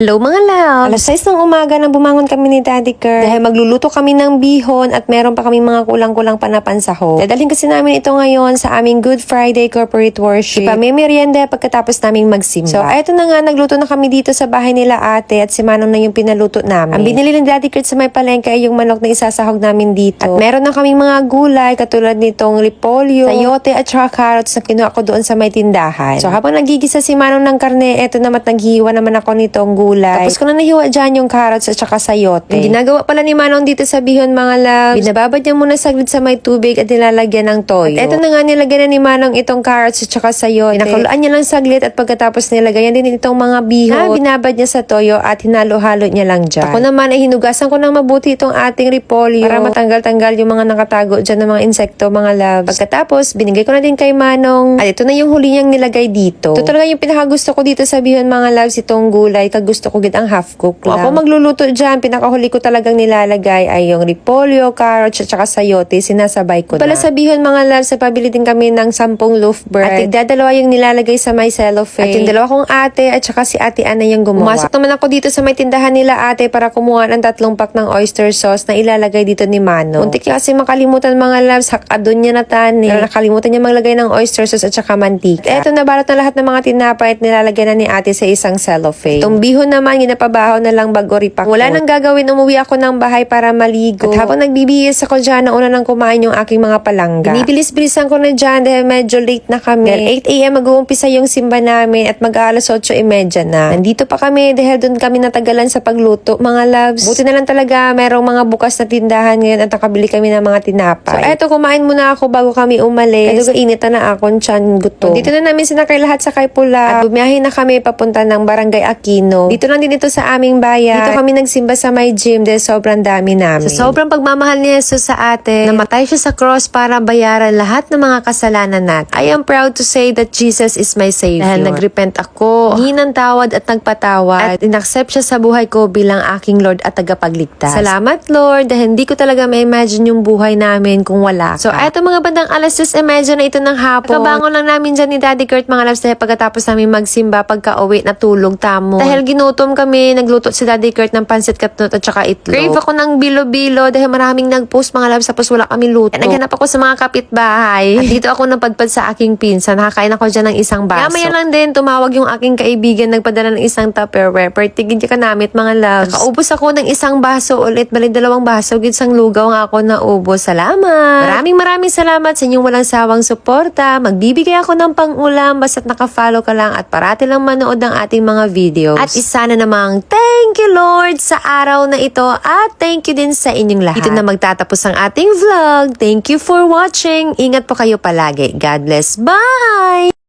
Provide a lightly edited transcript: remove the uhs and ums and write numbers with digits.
Hello mga love! Alas 6 ng umaga nang bumangon kami ni Daddy Kurt dahil magluluto kami ng bihon at meron pa kaming mga kulang-kulang panapansaho. Dadalhin kasi namin ito ngayon sa aming Good Friday corporate worship. Ipamimerienda pagkatapos naming magsimba. So eto na nga, nagluto na kami dito sa bahay nila ate at si Manong na yung pinaluto namin. Ang binili ni Daddy Kurt sa may palengke ay yung manok na isasahog namin dito. At meron na kaming mga gulay katulad nitong repolyo, sayote at saka carrots na kinuha ko doon sa may tindahan. So habang nagigisa si Manong ng karne, eto naman naghiwa naman ako nitong gulay. Tapos ko na nahiwa dyan yung carrots at saka sayote. Yung ginagawa pala ni Manong dito sa bihon mga loves, binababad niya muna saglit sa may tubig at nilalagyan ng toyo. At eto na nga, nilagyan na ni Manong itong carrots at saka sayote. Pinakuluan niya lang saglit at pagkatapos nilagayan din itong mga bihon na binabad niya sa toyo at hinalo-halo niya lang dyan. Ako naman ay hinugasan ko ng mabuti itong ating repolyo para matanggal-tanggal yung mga nakatago dyan ng mga insekto mga loves. Pagkatapos, binigay ko na din kay Manong at ito na yung huli niyang nilagay dito. Ito talaga yung pinakagusto ko dito sa bihon mga loves, itong gulay. Kagusto ko gid ang half cook lang. Ako magluluto dyan, pinakahuli ko talagang nilalagay ay yung repolyo, carrots at saka sayote. Sinasabay ko pala na. Sa bihon mga loves, napabili din kami ng 10 loaf bread. At dadalawa yung nilalagay sa may cellophane. At yung dalawa kong ate at saka si ate Ana yung gumawa. Pumasok naman ako dito sa may tindahan nila ate para kumuha ng 3 pack ng oyster sauce na ilalagay dito ni Manong. Muntik kasi makalimutan mga loves, hakadon niya na tani. Pero nakalimutan niya maglagay ng oyster sauce at saka mantika. Eto, nabalot na lahat ng mga tinapay at nilalagay na ni ate sa isang cellophane. Itong bihon naman, ginapabaho na lang bago ripak. Wala nang gagawin, umuwi ako ng bahay para maligo. At habang nagbibihis ako dyan, nauna nang kumain yung aking mga palangga. Binibilis-bilisan ko na dyan dahil medyo late na kami. Dahil 8 a.m. mag-uumpisa yung simba namin at mag-aalas 8:30 na. Nandito pa kami dahil doon kami natagalan sa pagluto, mga loves. Buti na lang talaga merong mga bukas na tindahan ngayon at nakabili kami ng mga tinapay. So eto, kumain muna ako bago kami umalis. Kasi init na akong tiyan gutom. Dito na namin sinakay lahat sa Pula at bumiyahe na kami papunta ng Barangay Aquino. Dito lang din ito sa aming bayan. Dito kami nagsimba sa may gym dahil sobrang dami namin. Sa sobrang pagmamahal ni Jesus sa atin, namatay siya sa cross para bayaran lahat ng mga kasalanan natin. I am proud to say that Jesus is my Savior. Dahil nagrepent ako, hingi ng tawad at nagpatawad, at inaccept siya sa buhay ko bilang aking Lord at tagapagligtas. Salamat Lord, dahil hindi ko talaga ma-imagine yung buhay namin kung wala ka. So eto mga bandang alas 10:30 na ito ng hapon. Kabangon lang namin dyan ni Daddy Kurt mga loves dahil pagkatapos namin magsimba, pagka-uwi natulog tamo. Dahil ginutom kami, nagluto si Daddy Kurt ng pansit katnut at saka itlog. Crave ako ng bilo-bilo dahil maraming nag-post mga loves tapos wala kami luto. At naghanap ako sa mga kapitbahay. At dito ako napadpad sa aking pinsan. Nakakain ako dyan ng isang baso. Maya lang din, tumawag yung aking kaibigan, nagpadala ng isang Tupperware. Pertigin ka namit mga loves. Nakaubos ako ng isang baso ulit. Bali 2 baso. Ginsang lugaw nga ako naubos. Salamat! Maraming salamat sa inyong walang sawang suporta. Magbibigay ako ng pang-ulam basta't nakafollow ka lang at parati lang manood ng ating mga videos. At isa na namang thank you Lord sa araw na ito at thank you din sa inyong lahat. Ito na magtatapos ang ating vlog. Thank you for watching. Ingat po kayo palagi. God bless. Bye!